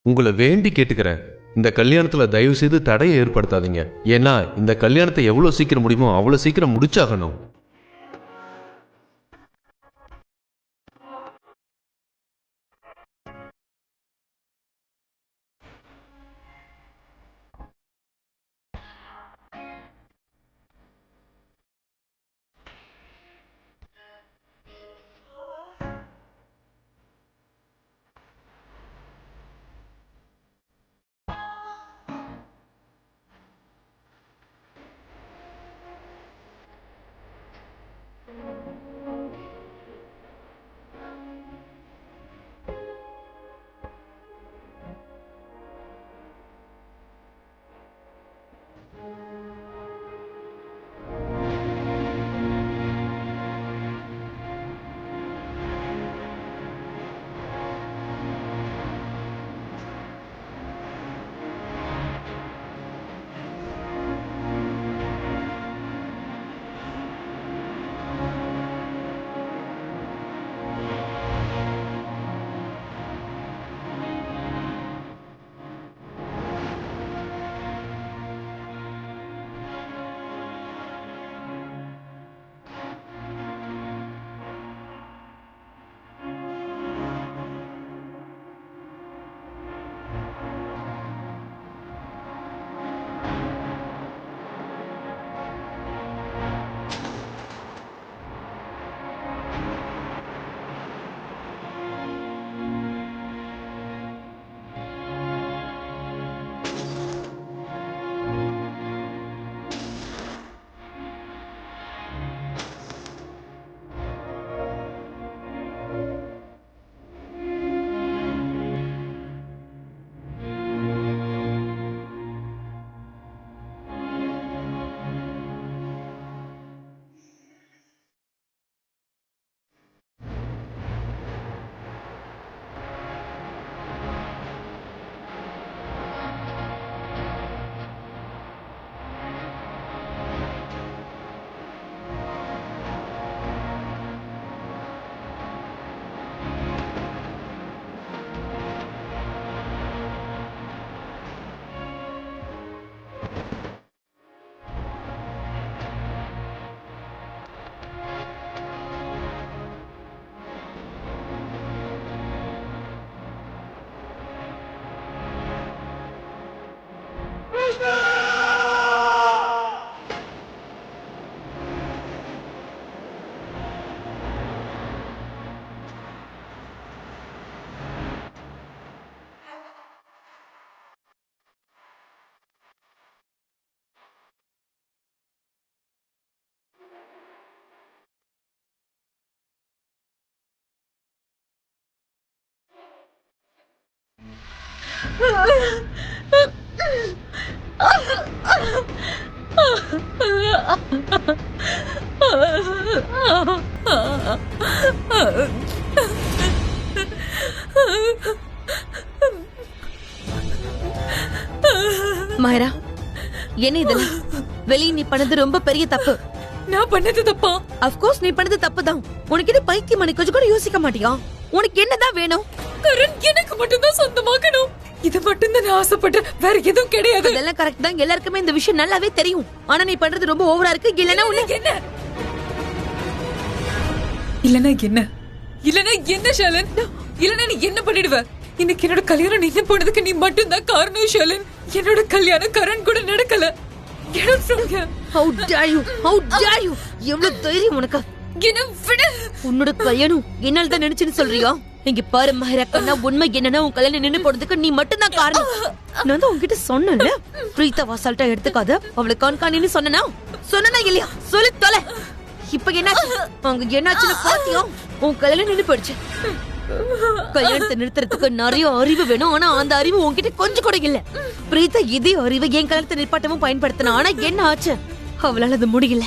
உங்களை வேண்டி கேட்டுக்கிறேன், இந்த கல்யாணத்துல தயவு செய்து தடையை ஏற்படுத்தாதீங்க. ஏன்னா இந்த கல்யாணத்தை எவ்வளவு சீக்கிரம் முடியுமோ அவ்வளவு சீக்கிரம் முடிச்சாகணும். மாயரா, என்ன இதெல்லாம்? வெளியே நீ பண்ணது ரொம்ப பெரிய தப்பு. நான் பண்ணது தப்பா? அஃப்கோர்ஸ் நீ பண்ணது தப்புதான். உனக்கு இது பைத்தியம், மணி கொஞ்சம் கூட யோசிக்க மாட்டியா? உனக்கு என்னதான் வேணும்? கரண் எனக்கு மட்டும்தான் சொந்தமாக்கணும். இது மட்டும்தான் நான் ஆசைப்பட்டேன், வேற எதுவும் கிடையாது. இதெல்லாம் கரெக்ட் தான், எல்லாருக்குமே இந்த விஷயம் நல்லாவே தெரியும். ஆனா நீ பண்றது ரொம்ப ஓவரா இருக்கு. இல்லனா உனக்கு என்ன? இல்லனா என்ன? இல்லனா என்ன ஷாலன்? இல்லனா நீ என்ன பண்ணிடுவ? இன்னைக்கு என்னோட கல்யாணம் நின்னு போனதுக்கு நீ மட்டும்தான் காரணம் ஷாலன். என்னோட கல்யாணம் கரண் கூட நடக்கல. Get out from here. How dare you? How dare you? எவ்வளவு தைரியம் உனக்கு? என்ன விடு. உன்னோட கல்யாணம் என்னால தான் நினைச்சுன்னு சொல்றியா? இங்க பாரு மஹரா கண்ணா, உண்மை என்னன்னா உன் கல்யாணம் நின்னு போனதுக்கு நீ மட்டும்தான் காரணம். நான் தான் உன்கிட்ட சொன்னேன்ல, பிரீத்தா வாசால்ட்டா எடுத்துக்காத. அவளை கான்காணின்னு சொன்னா இல்லையா? சொல்லி தொலை. இப்ப என்னாச்சு? அங்க என்னாச்சுன்னு பாத்தியா? உன் கல்யாணம் நின்னு போயிடுச்சு. கல்யாணத்தை நிறுத்துறதுக்கு நிறைய அறிவு வேணும், ஆனா அந்த அறிவு உன்கிட்ட கொஞ்சம் கூட இல்ல. பிரீத்தா இதே அறிவை என் கல்யாணத்தை நிப்பாட்டவும் பயன்படுத்தினா, ஆனா என்ன ஆச்சு? அவளால அது முடியல.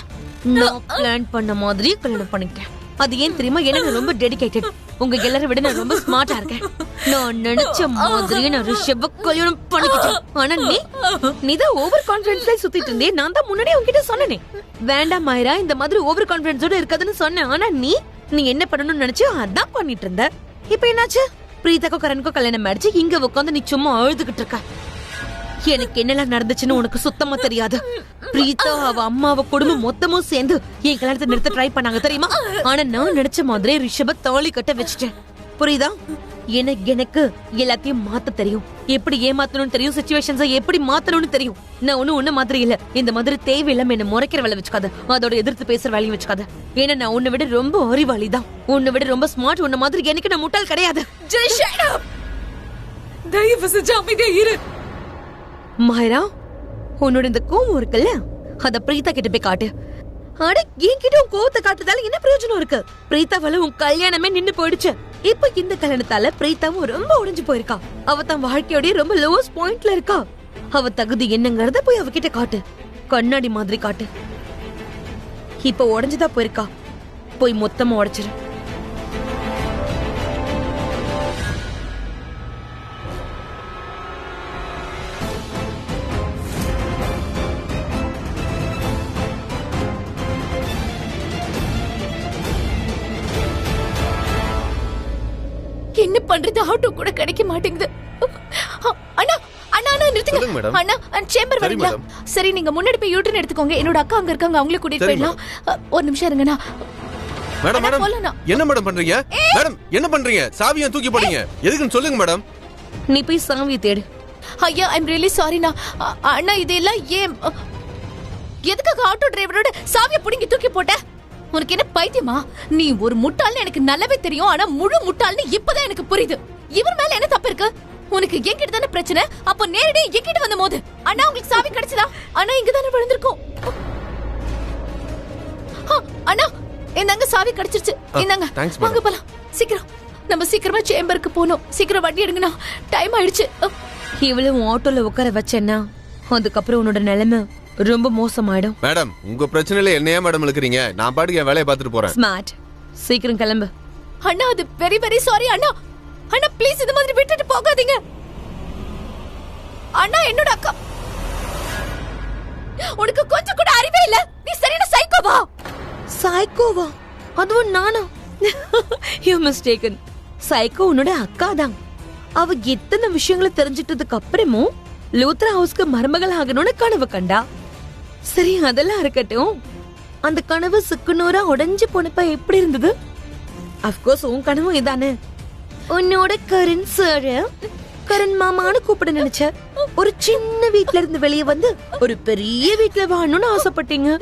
நான் பிளான் பண்ண மாதிரி கல்யாணம் பண்ணிட்டேன். அது ஏன் தெரியுமா? எனக்கு ரொம்ப டெடிகேட்டட். உங்க எல்லாரை விட நான் ரொம்ப ஸ்மார்ட்டா இருக்கேன். நான் நினைச்ச மாதிரியே நான் ரிஷப கல்யாணம் பண்ணிக்கிட்டேன். ஆனா நீதான் ஓவர் கான்பிடன்ஸ்ல சுத்திட்டு இருந்தே. நான் தான் முன்னாடியே உங்ககிட்ட சொன்னேனே, வேண்டாம் மாயரா, இந்த மாதிரி ஓவர் கான்பிடன்ஸோட இருக்காதுன்னு சொன்னேன். ஆனா நீ என்ன பண்ணணும்னு நினைச்சு அதான் பண்ணிட்டு இருந்த. இப்ப என்னாச்சு? பிரீதாக்கும் கரனுக்கும் கல்யாணம் ஆயிடுச்சு, இங்க உட்காந்து நீ சும்மா அழுதுகிட்டு இருக்க. எனக்கு என்னெல்லாம் நடந்துச்சுன்னு உனக்கு சுத்தமா தெரியாது. பிரீதா அவ அம்மா அவ குடும்பம் மொத்தமும் சேர்ந்து என் கல்யாணத்தை நிறுத்த ட்ரை பண்ணாங்க தெரியுமா? ஆனா நான் நினைச்ச மாதிரி ரிஷப தாலி கட்ட வச்சுட்டேன். புரியுதா? எனக்கு எல்லாத்தையும் மாத்த தெரியும், எப்படி ஏமாத்தணும்னு தெரியும், சிச்சுவேஷன்ஸை எப்படி மாத்தணும்னு தெரியும். நான் ஒண்ணு மாதிரி இல்ல. இந்த மாதிரி தேவையில்லாம என்ன முறைக்கிற வேலை வச்சுக்காத, அதோட எதிர்த்து பேசுற வேலையும் வச்சுக்காத. ஏன்னா நான் உன்னை விட ரொம்ப அறிவாளி தான், உன்னை விட ரொம்ப ஸ்மார்ட். உன்ன மாதிரி எனக்கு நான் முட்டாள் கிடையாது. தயவு செஞ்சு அமைதியா இரு. மாயரா, உன்னோட இந்த கோவம் இருக்குல்ல, அத பிரீதா கிட்ட போய் காட்டு. ஆனா என்கிட்ட உன் கோவத்தை காட்டுறதால என்ன பிரயோஜனம் இருக்கு? பிரீதாவால உன் கல்யாணமே நின்னு போயிடுச்சு. இப்ப இந்த கல்யாணத்தால பிரீதாவும் ரொம்ப உடைஞ்சு போயிருக்கா. அவ தன் வாழ்க்கையோட ரொம்ப லோவஸ்ட் பாயிண்ட்ல இருக்கா. அவ தகுதி என்னங்கறத போய் அவகிட்ட காட்டு, கண்ணாடி மாதிரி காட்டு. இப்ப உடைஞ்சுதான் போயிருக்கா, போய் மொத்தமா உடைச்சிரு. என்ன பண்றது? ஆட்டோ கூட கிடைக்க மாட்டேங்குது. அண்ணா அண்ணா அண்ணா நிறுத்துங்க. அண்ணா சேம்பர் வரீங்களா? சரி, நீங்க முன்னாடி போய் யூட்டர்ன் எடுத்துக்கோங்க. என்னோட அக்கா அங்க இருக்காங்க, அவங்களே கூட்டிட்டு போயிடலாம். ஒரு நிமிஷம் இருங்கண்ணா. மேடம் என்ன மேடம் பண்றீங்க? மேடம் என்ன பண்றீங்க? சாவியை தூக்கி போடுங்க. எதுக்குன்னு சொல்லுங்க மேடம். நீ போய் சாவியை தேடு. ஐயா, ஐ அம் ரியலி சாரிண்ணா. அண்ணா இதெல்லாம் ஏன் எதுக்காக ஆட்டோ டிரைவரோட சாவியை புடிங்கி தூக்கி போட்ட? உனக்கு என்ன பைத்தியமா? நீ ஒரு முட்டாள்னு எனக்கு நல்லாவே தெரியும், ஆனா முழு முட்டாள்னு இப்பதான் எனக்கு புரியுது. இவர் மேல என்ன தப்பு இருக்கு? உனக்கு என்கிட்ட தானே பிரச்சனை, அப்ப நேரடி என்கிட்ட வந்த போது அண்ணா உங்களுக்கு சாவி கிடைச்சதா? அண்ணா இங்க தானே விழுந்திருக்கும். அண்ணா இந்தாங்க சாவி கிடைச்சிருச்சு, இந்தாங்க வாங்க போலாம். சீக்கிரம் நம்ம சீக்கிரமா சேம்பருக்கு போகணும். சீக்கிரம் வண்டி எடுங்கண்ணா, டைம் ஆயிடுச்சு. இவ்வளவு ஆட்டோல உட்கார வச்சேன்னா அதுக்கப்புறம் உன்னோட நிலைமை ரொம்ப மோசமாயிடும். மேடம் உங்க பிரச்சனையில என்னையா மேடம் இழுக்கிறீங்க? நான் பாட்டுக்கு என் வேலையை பார்த்துட்டு போறேன். ஸ்மார்ட், சீக்கிரம் கிளம்பு. அண்ணா அது very very sorry Anna. Anna please இந்த மாதிரி விட்டுட்டு போகாதீங்க. அண்ணா என்னோட அக்கா, உனக்கு கொஞ்சம் கூட அறிவே இல்ல. நீ சரியான சைக்கோவா? சைக்கோவா? அதுவும் நானா? You mistaken. சைக்கோ உன்னோட அக்கா தான். அவ எத்தனை விஷயங்களை தெரிஞ்சிட்டதுக்கு அப்புறமும் லூத்ரா ஹவுஸ்க்கு மருமகள் ஆகணும்னு கனவு கண்டா. சரி, அதெல்லாம் இருக்கட்டும். அந்த கனவு சுக்குநூறா உடைஞ்சு போனப்ப எப்படி இருந்தது? அப்கோர்ஸ் உன் கனவு இதானே. உன்னோட கரண் சார், கரண் மாமான்னு கூப்பிட நினைச்ச. ஒரு சின்ன வீட்ல இருந்து வெளியே வந்து ஒரு பெரிய வீட்ல வாழணும்னு ஆசைப்பட்டீங்க.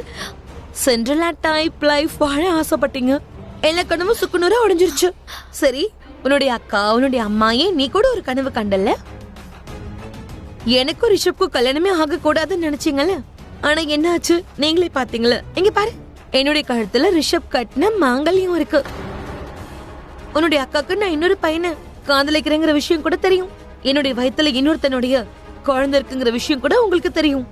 சென்ட்ரலா டைப் லைஃப் வாழ ஆசைப்பட்டீங்க. எல்லா கனவும் சுக்குநூறா உடைஞ்சிருச்சு. சரி, உன்னுடைய அக்கா, உன்னுடைய அம்மாயே நீ கூட ஒரு கனவு கண்டல்ல. எனக்கும் ரிஷப்க்கும் கல்யாணமே ஆக கூடாதுன்னு நினைச்சீங்கல்ல. ஆனா என்ன ஆச்சு நீங்களே பாத்தீங்களா? இங்க பாரு, என்னுடைய கழுத்துல ரிஷப் கட்டின மாங்கல்யம் இருக்கு. உன்னுடைய அக்காக்கு நான் இன்னொரு பையனை காதலிக்கிறேங்கிற விஷயம் கூட தெரியும். என்னுடைய வயித்துல இன்னொருத்தனுடைய குழந்தை இருக்குங்கிற விஷயம் கூட உங்களுக்கு தெரியும்.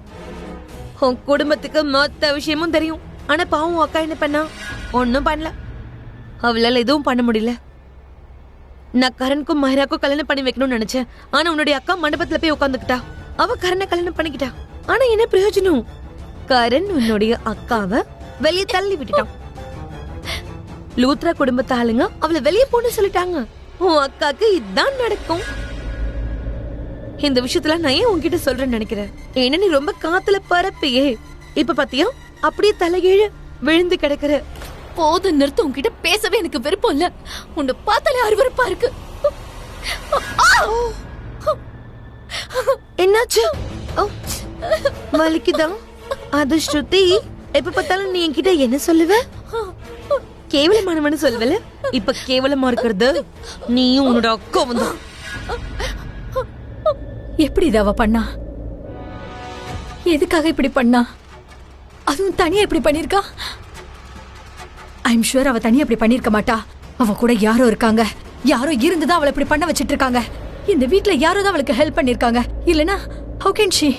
உன் குடும்பத்துக்கு மொத்த விஷயமும் தெரியும். ஆனா பாவம் அக்கா என்ன பண்ணா? ஒன்னும் பண்ணல. அவளால எதுவும் பண்ண முடியல. நான் கரனுக்கும் மஹிராக்கும் கல்யாணம் பண்ணி வைக்கணும்னு நினைச்சேன். ஆனா உன்னுடைய அக்கா மண்டபத்துல போய் உட்காந்துக்கிட்டா. அவ கரனை கல்யாணம் பண்ணிக்கிட்டா. ஆனா என்ன பிரயோஜனம்? கரண் உன்னுடைய அக்காவை வெளியே தள்ளி விட்டுட்டான். லூத்ரா குடும்பத்து ஆளுங்க அவளை வெளியே போன்னு சொல்லிட்டாங்க. உன் அக்காக்கு இதுதான் நடக்கும். இந்த விஷயத்துல நான் ஏன் உன்கிட்ட சொல்றேன்னு நினைக்கிறேன். ஏன்னா நீ ரொம்ப காத்துல பரப்பியே. இப்ப பாத்தியா, அப்படியே தலைகீழ விழுந்து கிடக்குற. போது நிறுத்த. உன்கிட்ட பேசவே எனக்கு விருப்பம் இல்ல. உன்னை பார்த்தாலே அருவருப்பா இருக்கு. என்னாச்சு? வலிக்குதா? அது ஸ்ருதி, எப்ப பார்த்தாலும் நீ என்கிட்ட என்ன சொல்லுவ? கேவலமானவனு சொல்லுவல. இப்ப கேவலமா இருக்கிறது நீயும் உன்னோட அக்காவும் தான். எப்படி இத அவ பண்ணா? எதுக்காக இப்படி பண்ணா? அதுவும் தனியா இப்படி பண்ணிருக்கா? ஐ எம் ஷூர் அவ தனியா இப்படி பண்ணிருக்க மாட்டா. அவ கூட யாரோ இருக்காங்க. யாரோ இருந்துதான் அவளை இப்படி பண்ண வச்சிட்டு இருக்காங்க. இந்த வீட்ல யாரோ தான் அவளுக்கு ஹெல்ப் பண்ணிருக்காங்க. இல்லனா how can she?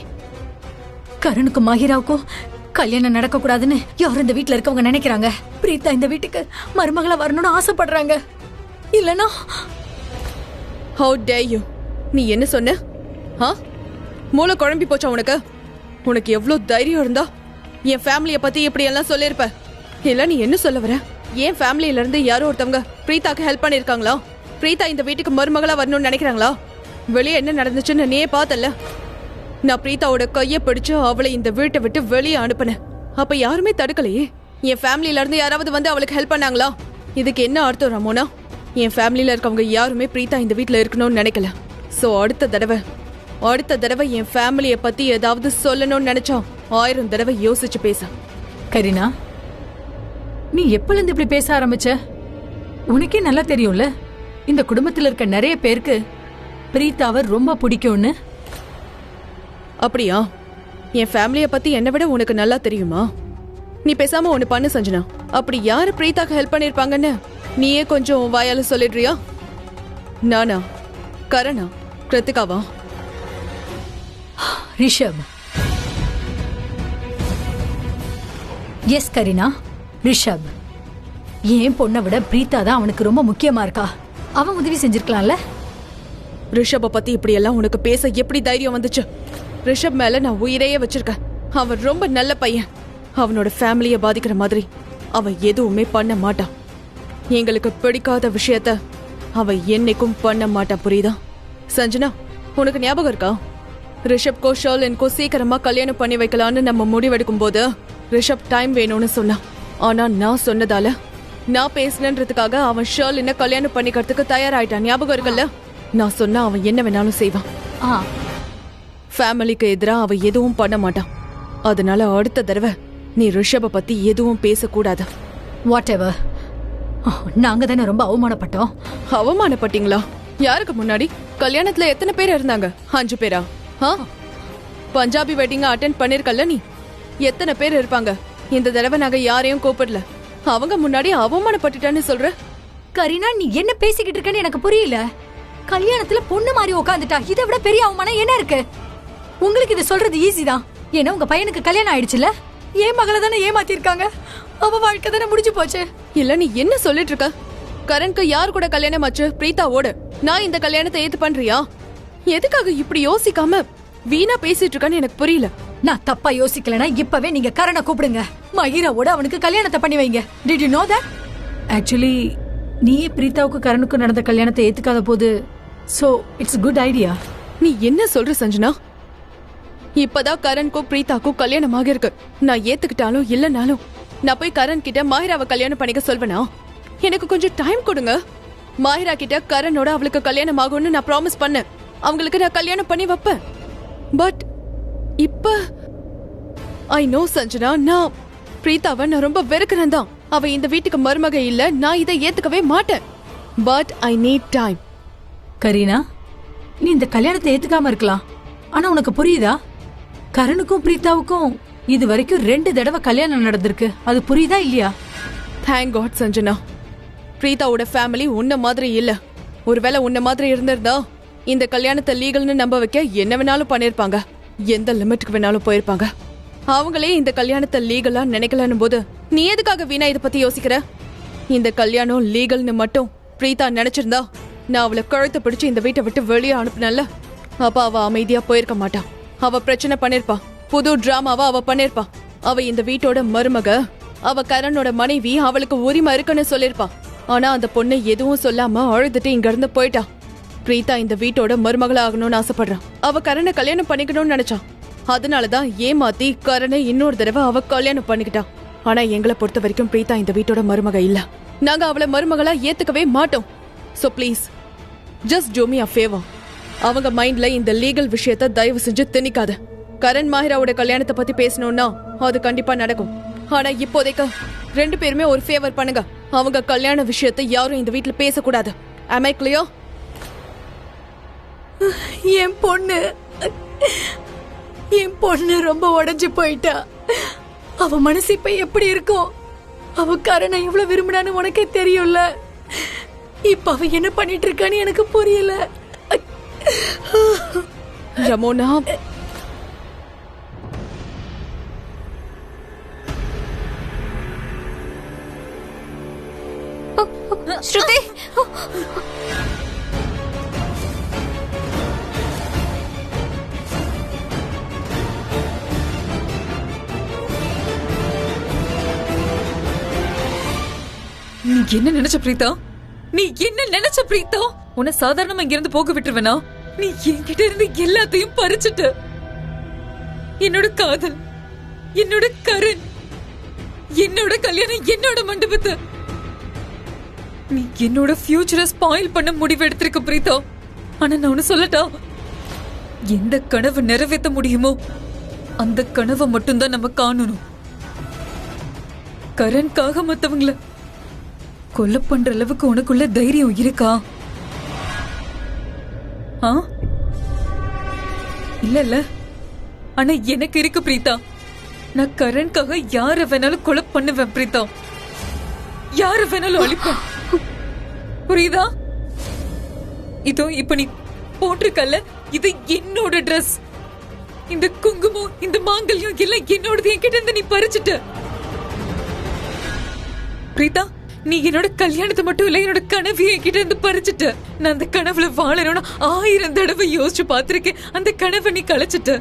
கரணுக்கும் மஹிராவுக்கும் கல்யாணம் நடக்க கூடாதுன்னு யாரும் இந்த வீட்ல இருக்கவங்க நினைக்கிறாங்க. பிரீதா இந்த வீட்டுக்கு மருமகளா வரணும்னு ஆசைப்படுறாங்க. இல்லனா how dare you? நீ என்ன சொன்ன? மூளை குழம்பி போச்சா உனக்கு? உனக்கு எவ்வளவு தைரியம் இருந்தா என் ஃபேமிலிய பத்தி இப்படி எல்லாம் சொல்லிருப்ப. இல்ல நீ என்ன சொல்ல வர? என் ஃபேமிலியில இருந்து யாரோ ஒருத்தவங்க பிரீதாக்கு ஹெல்ப் பண்ணிருக்காங்களா? பிரீதா இந்த வீட்டுக்கு மருமகளா வரணும்னு நினைக்கிறாங்களா? வெளியே என்ன நடந்துச்சுன்னு நீயே பார்த்தல. நான் பிரீதாவோட கைய பிடிச்சு அவளை இந்த வீட்டை விட்டு வெளியே அனுப்புனேன். அப்ப யாருமே தடுக்கலையே. என் ஃபேமிலில இருந்து யாராவது வந்து அவளுக்கு ஹெல்ப் பண்ணாங்களா? இதுக்கு என்ன அர்த்தம் ரமோனா? என் ஃபேமிலில இருக்கவங்க யாருமே பிரீதா இந்த வீட்டுல இருக்கணும்னு நினைக்கல. சோ அடுத்த தடவை என் ஃபேமிலிய பத்தி ஏதாவது சொல்லணும்னு நினைச்சா 1000 தடவை யோசிச்சு பேச. கரீனா, நீ எப்பல இருந்து இப்படி பேச ஆரம்பிச்ச? உனக்கே நல்லா தெரியும்ல இந்த குடும்பத்துல இருக்க நிறைய பேருக்கு பிரீதாவை ரொம்ப பிடிக்கும்னு. அப்படியா? என் ஃபேமிலிய பத்தி என்னை விட உனக்கு நல்லா தெரியுமா? நீ பேசாம ஒண்ணு பண்ணு சஞ்சனா. அப்படி யாரு பிரீதாக்கு ஹெல்ப் பண்ணிருப்பாங்கன்னு நீயே கொஞ்சம் வாயால சொல்லிடுறியா? நானா, கரணா, கிருத்திகாவா? ரிஷப். எஸ் கரீனா, ரிஷப். ஏன் பொண்ணை விட பிரீதா தான் அவனுக்கு ரொம்ப முக்கியமா இருக்கா. அவன் உதவி செஞ்சிருக்கலாம்ல. ரிஷப பத்தி இப்படி எல்லாம் உனக்கு பேச எப்படி தைரியம் வந்துச்சு? ரிஷப் மேல நான் உயிரையே வச்சிருக்கேன். அவன் ரொம்ப நல்ல பையன். அவனோட ஃபேமிலிய பாதிக்கிற மாதிரி அவன் எதுவுமே பண்ண மாட்டான். எங்களுக்கு பிடிக்காத விஷயத்த அவன் என்னைக்கும் பண்ண மாட்டான், புரியுதா? சஞ்சனா, உனக்கு ஞாபகம் இருக்கா? ரிஷப்கோ ஷர்லின்கோ சீக்கிரமா கல்யாணம் பண்ணி வைக்கலான்னு நம்ம முடிவெடுக்கும் போது ரிஷப் டைம் வேணும்னு சொன்னான். ஆனா நான் சொன்னதால, நான் பேசினன்றதுக்காக அவன் ஷர்லினை கல்யாணம் பண்ணிக்கிறதுக்கு தயாராயிட்டான். ஞாபகம் இருக்குல்ல? நான் சொன்னா அவன் என்ன வேணாலும் செய்வான். ஃபேமிலிக்கு எதிரா அவன் எதுவும் பண்ண மாட்டான். அதனால அடுத்த தடவை நீ ரிஷப பத்தி எதுவும் பேசக்கூடாது. What ever. நாங்க தானே ரொம்ப அவமானப்பட்டோம். அவமானப்பட்டீங்களா? யாருக்கு முன்னாடி? கல்யாணத்துல எத்தனை பேர் இருந்தாங்க? 5 பேரா? பஞ்சாபி வெட்டிங்க அட்டென்ட் பண்ணிருக்கல நீ. எத்தனை பேர் இருப்பாங்க? இந்த தடவை நாங்க யாரையும் கூப்பிடல. அவங்க முன்னாடி அவமானப்பட்டுட்டான்னு சொல்ற? கரீனா, நீ என்ன பேசிக்கிட்டு இருக்கன்னு எனக்கு புரியல. கல்யாணத்துல பொண்ணு மாதிரி உட்காந்துட்டா. இதை விட பெரிய அவமானம் என்ன இருக்கு? உங்களுக்கு இது சொல்றது ஈஸி தான். ஏன்னா உங்க பையனுக்கு கல்யாணம் ஆயிடுச்சுல. ஏன் மகளை தானே ஏமாத்திருக்காங்க. அவ வாழ்க்கை தானே முடிஞ்சு போச்சு. இல்ல, நீ என்ன சொல்லிட்டு இருக்க? கரண்க்கு யார் கூட கல்யாணம் ஆச்சு? பிரீதாவோட. நான் இந்த கல்யாணத்தை ஏத்து பண்றியா? எதுக்காக இப்படி யோசிக்காம வீணா பேசிட்டு இருக்கான்னு எனக்கு புரியல. நான் தப்பா யோசிக்கலனா இப்பவே நீங்க கரணை கூப்பிடுங்க. மகிராவோட அவனுக்கு கல்யாணத்தை பண்ணி வைங்க. Did you know that? Actually, நீயே பிரீதாவுக்கு கரணுக்கு நடந்த கல்யாணத்தை ஏத்துக்காத போது, so it's a good idea. நீ என்ன சொல்ற சஞ்சனா? இப்பதான் கரண்க்கும் பிரீதாக்கும் கல்யாணம் ஆகிருக்கு. நான் ஏத்துக்கிட்டாலும் இல்லனாலும் நான் போய் கரண் கிட்ட மாஹிராவை கல்யாணம் பண்ணிக்க சொல்வேனா? எனக்கு கொஞ்சம் டைம் கொடுங்க. மாஹிரா கிட்ட கரணோட அவளுக்கு கல்யாணம் ஆகும்னு நான் ப்ராமிஸ் பண்ணேன். அவங்களுக்கு நான் கல்யாணம் பண்ணி வைப்பேன். பட் இப்ப ஐ நோ சஞ்சனா, நான் பிரீதாவை நான் ரொம்ப வெறுக்கிறேன் தான். அவ இந்த வீட்டுக்கு மருமக இல்ல. நான் இதை ஏத்துக்கவே மாட்டேன். But I need time. Kareena, நீ இந்த கல்யாணத்தை ஏத்துக்காம இருக்கலாம். ஆனா உனக்கு புரியுதா? கரணுக்கும் பிரீதாவுக்கும் இது வரைக்கும் 2 தடவை கல்யாணம் நடந்திருக்கு. அது புரியுதா இல்லையா? தேங்க் காட் சஞ்சனா, பிரீதாவோட ஃபேமிலி உன்ன மாதிரி இல்ல. ஒருவேளை உன்ன மாதிரி இருந்திருந்தா இந்த கல்யாணத்தை லீகல்னு நம்ப வைக்க என்ன வேணாலும் பண்ணிருப்பாங்க. எந்த லிமிட்டுக்கு வேணாலும் போயிருப்பாங்க. அவங்களே இந்த கல்யாணத்தை லீகலா நினைக்கலன்னு போது நீ எதுக்காக வீணா இதை பத்தி யோசிக்கிற? இந்த கல்யாணம் லீகல்னு மட்டும் பிரீதா நினைச்சிருந்தா நான் அவளை கழுத்தை பிடிச்சு இந்த வீட்டை விட்டு வெளியே அனுப்புனல. அப்ப அவ அமைதியா போயிருக்க மாட்டா. அவ பிரச்சனை பண்ணிருப்பா. புது டிராமாவா அவ பண்ணிருப்பா. அவ இந்த வீட்டோட மருமக. அவ கரனோட மனைவி. அவளுக்கு உரிமை இருக்குன்னு சொல்லிருப்பா. ஆனா அந்த பொண்ணு எதுவும் சொல்லாம அழுதுட்டு இங்க இருந்து போயிட்டா. பிரீதா இந்த வீட்டோட மருமகளா ஆகணும்னு ஆசைப்படுறான். அவ கரனை கல்யாணம் பண்ணிக்கணும்னு நினைச்சான். அதனாலதான் ஏமாத்தி கரனை இன்னொரு தடவை அவ கல்யாணம் பண்ணிக்கிட்டான். ஆனா எங்களை பொறுத்த வரைக்கும் பிரீதா இந்த வீட்டோட மருமக இல்ல. நாங்க அவளை மருமகளா ஏத்துக்கவே மாட்டோம். So please just do me a favour. அவங்க மைண்ட்ல இந்த லீகல் விஷயத்தை தயவு செஞ்சு திணிக்காத. கரண் மாஹிராவோட கல்யாணத்தை பத்தி பேசணும்னா அது கண்டிப்பா நடக்கும். ஆனா இப்போதைக்கு 2 பேருமே ஒரு ஃபேவர் பண்ணுங்க. அவங்க கல்யாண விஷயத்தை யாரும் இந்த வீட்டுல பேசக்கூடாது. Am I clear? என் பொண்ணு ரொம்ப உடைஞ்சு போயிட்டா. அவ மனசு இப்ப எப்படி இருக்கும்? அவ கரணை எவ்வளவு விரும்பினான்னு உனக்கே தெரியும்ல. இப்ப அவ என்ன பண்ணிட்டு இருக்கான்னு எனக்கு புரியல. ரமோனா, ஸ்ருதி, நீ என்ன நினைச்ச பிரீதா? நீ என்ன நினைச்ச பிரீதா? உன்னை சாதாரணமா இங்க இருந்து போக விட்டுருவேனா? நீ என்கிட்ட இருந்து எல்லாத்தையும் பறிச்சுட்ட. என்னோட காதல், என்னோட கரண், என்னோட கல்யாணம், என்னோட மண்டபத்தை நீ என்னோட ஃபியூச்சரை ஸ்பாயில் பண்ண முடிவு எடுத்திருக்க பிரீதா. ஆனா நான் ஒன்னு சொல்லட்டா, எந்த கனவு நிறைவேற்ற முடியுமோ அந்த கனவை மட்டும்தான் நம்ம காணணும். கரண்காக மத்தவங்கள கொலை பண்ற அளவுக்கு உனக்குள்ள தைரியம் இருக்கா? இல்ல, ஆனா எனக்கு இருக்கு பிரீதா. நான் கரண்காக யார வேணாலும் கொலை பண்ணுவேன் பிரீதா. யார வேணாலும் அழிப்பேன். புரியுதா? இதோ இப்ப நீ போட்டிருக்கல, இது என்னோட ட்ரெஸ். இந்த குங்குமம், இந்த மாங்கல்யம் எல்லாம் என்னோடது. என்கிட்ட இருந்து நீ பறிச்சுட்ட பிரீதா. நீ என்னோட கல்யாணத்தை மட்டும் இல்ல, என்னோட கனவையும் என்கிட்ட இருந்து பறிச்சுட்ட. நான் அந்த கனவுல வாழணும்னு 1000 தடவை யோசிச்சு பாத்திருக்கேன். அந்த கனவை நீ கலைச்சிட்ட.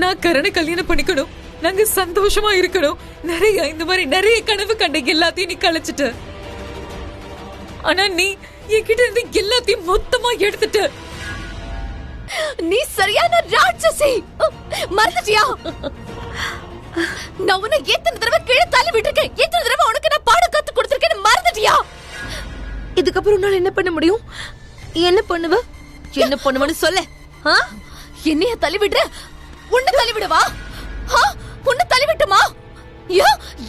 நான் கரணை கல்யாணம் பண்ணிக்கணும், நாங்க சந்தோஷமா இருக்கணும், நிறைய இந்த மாதிரி நிறைய கனவு கண்ட எல்லாத்தையும் நீ கலைச்சிட்ட. ஆனா நீ என்கிட்ட இருந்து எல்லாத்தையும் மொத்தமா எடுத்துட்ட. நீ சரியான ராட்சசி. மறந்துட்டியா? நான் உன்னை எத்தனை தடவை கீழே தள்ளி விட்டுருக்கேன், எத்தனை தடவை உனக்கு நான் பாடம் கத்து கொடுத்திருக்கேன். மறந்துட்டியா? இதுக்கப்புறம் உன்னால என்ன பண்ண முடியும்? என்ன பண்ணுவ? என்ன பண்ணுவன்னு சொல்ல. என்னைய தள்ளி விடுற? உன்னை தள்ளி விடுவா? உன்னை தள்ளி விட்டுமா?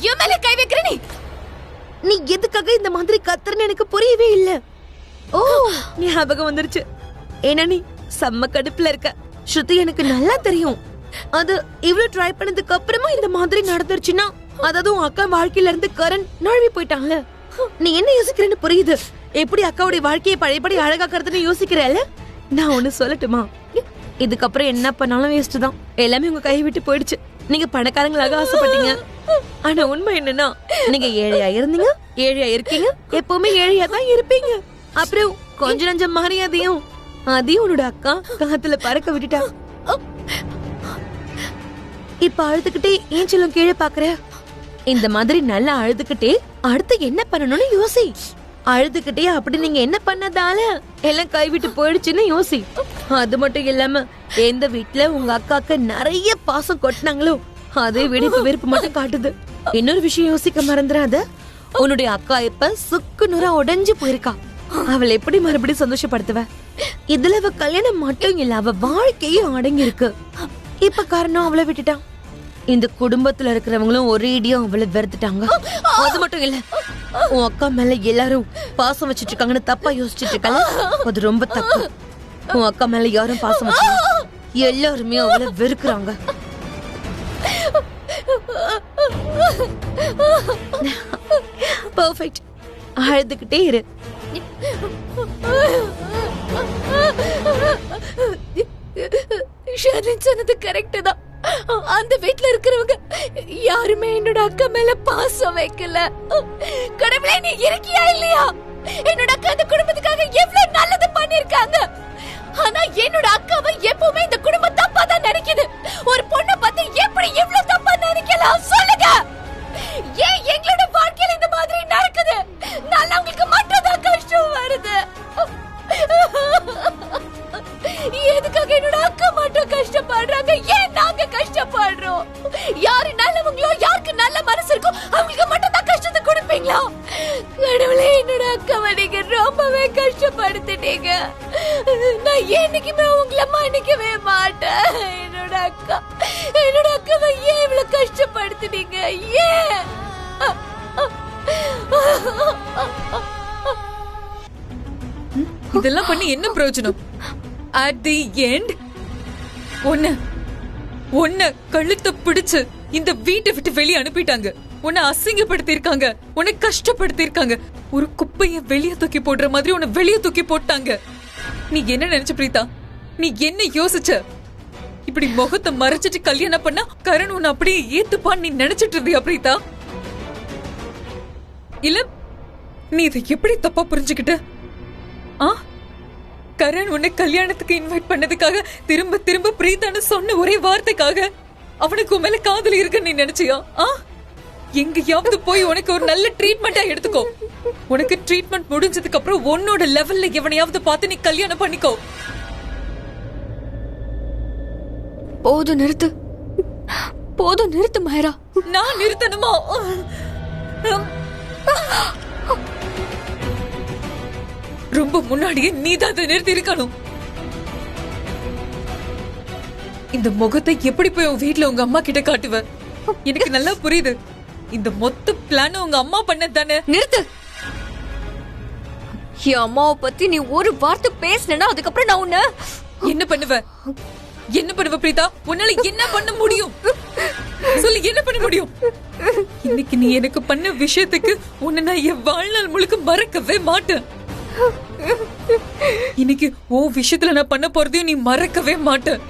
என் மேல கை வைக்கிற நீ எதுக்காக இந்த மாதிரி கத்துறன்னு எனக்கு புரியவே இல்ல. ஓ, ஞாபகம் வந்துருச்சு. ஏன்னா நீ செம்ம கடுப்புல இருக்க. ஸ்ருதி எனக்கு நல்லா தெரியும். அது இவ்வளவு ட்ரை பண்ணதுக்கு அப்புறமா இந்த மாதிரி நடந்துருச்சுன்னா, அதாவது உன் அக்கா வாழ்க்கையில இருந்து கரண் நழுவி போயிட்டாங்கல்ல. நீ என்ன யோசிக்கிறேன்னு புரியுது. எப்படி அக்காவுடைய வாழ்க்கையை பழையபடி அழகாக்குறதுன்னு யோசிக்கிறேல. நான் ஒண்ணு சொல்லட்டுமா? இதுக்கப்புறம் என்ன பண்ணாலும் வேஸ்ட் தான். எல்லாமே உங்க கையை விட்டு போயிடுச்சு. நீங்க பணக்காரங்களாக ஆசைப்பட்டீங்க. ஆனா உண்மை என்னன்னா, நீங்க ஏழையா இருந்தீங்க, ஏழையா இருக்கீங்க, எப்பவுமே ஏழையா தான் இருப்பீங்க. அப்புறம் கொஞ்ச நஞ்சம் மரியாதையும் அதையும் உன்னோட அக்கா காத்துல பறக்க விட்டுட்டா. இப்ப அழுதுகிட்டே ஏன் செல்லும் கீழே பாக்குற? இந்த மாதிரி நல்லா அழுதுகிட்டே அடுத்து என்ன பண்ணணும்னு யோசி. அழுதுகிட்டே அப்படி நீங்க என்ன பண்ணதால எல்லாம் கைவிட்டு போயிடுச்சுன்னு யோசி. அது மட்டும் இல்லாம எந்த வீட்டுல உங்க அக்காக்கு நிறைய பாசம் கொட்டினாங்களோ அதே வெறுப்பு மட்டும் காட்டுது. இன்னொரு விஷயம் யோசிக்க மறந்துடாத. உன்னுடைய அக்கா இப்ப சுக்கு நூறா உடைஞ்சு போயிருக்கா. அவளை எப்படி மறுபடியும் சந்தோஷப்படுத்துவ? இதுல அவ கல்யாணம் மட்டும் இல்ல, அவ வாழ்க்கையும் அடங்கி இருக்கு. இப்ப காரணம் அவளை விட்டுட்டான். இந்த குடும்பத்துல இருக்கிறவங்களும் ஒரேடியும் அவளை வெறுத்துட்டாங்க. அது மட்டும் இல்ல, உன் அக்கா மேல எல்லாரும் பாசம் வச்சிட்டு இருக்காங்கன்னு தப்பா யோசிச்சுட்டு இருக்கல. அது ரொம்ப தப்பு. உன் அக்கா மேல யாரும் பாசம் வச்சு எல்லாருமே அவளை வெறுக்கிறாங்க. பெர்ஃபெக்ட். அழுதுகிட்டே இரு. ஷர்லின் சொன்னது கரெக்ட் தான். அந்த வீட்ல இருக்கிறவங்க யாருமே என்னோட அக்கா மேல பாசம் வைக்கல. கடவுளே, நீ இருக்கியா இல்லையா? என்னோட அக்கா அந்த குடும்பத்துக்காக எவ்வளவு நல்லது பண்ணிருக்காங்க. ஆனா என்னோட அக்காவை எப்பவுமே இந்த குடும்பம் தப்பா தான் நினைக்குது. ஒரு பொண்ணை பத்தி எப்படி எவ்வளவு தப்பா நினைக்கலாம் சொல்லுங்க. ஏன் எங்களோட வாழ்க்கையில இந்த மாதிரி நடக்குது? நல்லவங்களுக்கு மட்டும் தான் கஷ்டம் வருது. எதுக்காக என்னோட அக்கா மட்டும் கஷ்டப்படுறாங்க? ஏன் நாங்க கஷ்டப்படுறோம்? யாரு நல்லவங்களோ, யாருக்கு நல்ல மனசு இருக்கோ அவங்களுக்கு மட்டும் தான் கஷ்டத்தை கொடுப்பீங்களா? கடவுளே, என்னோட அக்காவை நீங்க ரொம்பவே கஷ்டப்படுத்திட்டீங்க. நான் என்னைக்குமே உங்களை மன்னிக்கவே மாட்டேன். என்னோட அக்காவை ஏன் இவ்வளவு கஷ்டப்படுத்திட்டீங்க? ஏன்? இதெல்லாம் பண்ணி என்ன பிரயோஜனம்? அட் தி எண்ட் உன்னை கழுத்தை பிடிச்சு இந்த வீட்டை விட்டு வெளியே அனுப்பிட்டாங்க. உன்னை அசிங்கப்படுத்தி இருக்காங்க, உன்னை கஷ்டப்படுத்தி இருக்காங்க. ஒரு குப்பைய வெளியே தூக்கி போடுற மாதிரி உன்னை வெளியே தூக்கி போட்டாங்க. நீ என்ன நினைச்ச பிரீதா? நீ என்ன யோசிச்ச? இப்படி முகத்தை மறைச்சிட்டு கல்யாணம் பண்ணா கரண் உன்னை அப்படியே ஏத்துப்பான்னு நீ நினைச்சிட்டு இருந்தியா பிரீதா? இல்ல நீ இதை எப்படி தப்பா புரிஞ்சுக்கிட்ட? கரண் உன்னை கல்யாணத்துக்கு இன்வைட் பண்ணதுக்காக திரும்ப திரும்ப பிரீதான்னு சொன்ன ஒரே வார்த்தைக்காக அவனுக்கு உன் மேல காதல் இருக்குன்னு நீ நினைச்சியா? எங்கயாவது போய் உனக்கு ஒரு நல்ல ட்ரீட்மெண்டா எடுத்துக்கோ. உனக்கு ட்ரீட்மெண்ட் முடிஞ்சதுக்கு அப்புறம் உன்னோட லெவல்ல எவனையாவது பார்த்து நீ கல்யாணம் பண்ணிக்கோ. போதும் நிறுத்து, போதும் நிறுத்து மாயரா. நான் நிறுத்தணுமா? ரொம்ப முன்னாடியே நீதான் அதை நிறுத்தி இருக்கணும். இந்த முகத்தை எப்படி போய் உன் வீட்டுல உங்க அம்மா கிட்ட காட்டுவ? எனக்கு நல்லா புரியுது. இந்த மொத்த பிளான் உங்க அம்மா பண்ணது தானே. நிறுத்து. என் அம்மாவை பத்தி நீ ஒரு வார்த்தை பேசினா அதுக்கப்புறம் நான் உன்ன என்ன பண்ணுவ? என்ன பண்ணுவ பிரீதா? உன்னால என்ன பண்ண முடியும்? சொல்லு, என்ன பண்ண முடியும்? இன்னைக்கு நீ எனக்கு பண்ண விஷயத்துக்கு உன்னை நான் என் வாழ்நாள் முழுக்க மறக்கவே மாட்டேன். இன்னைக்கு உன் விஷயத்துல நான் பண்ண போறதையும் நீ மறக்கவே மாட்டேன்.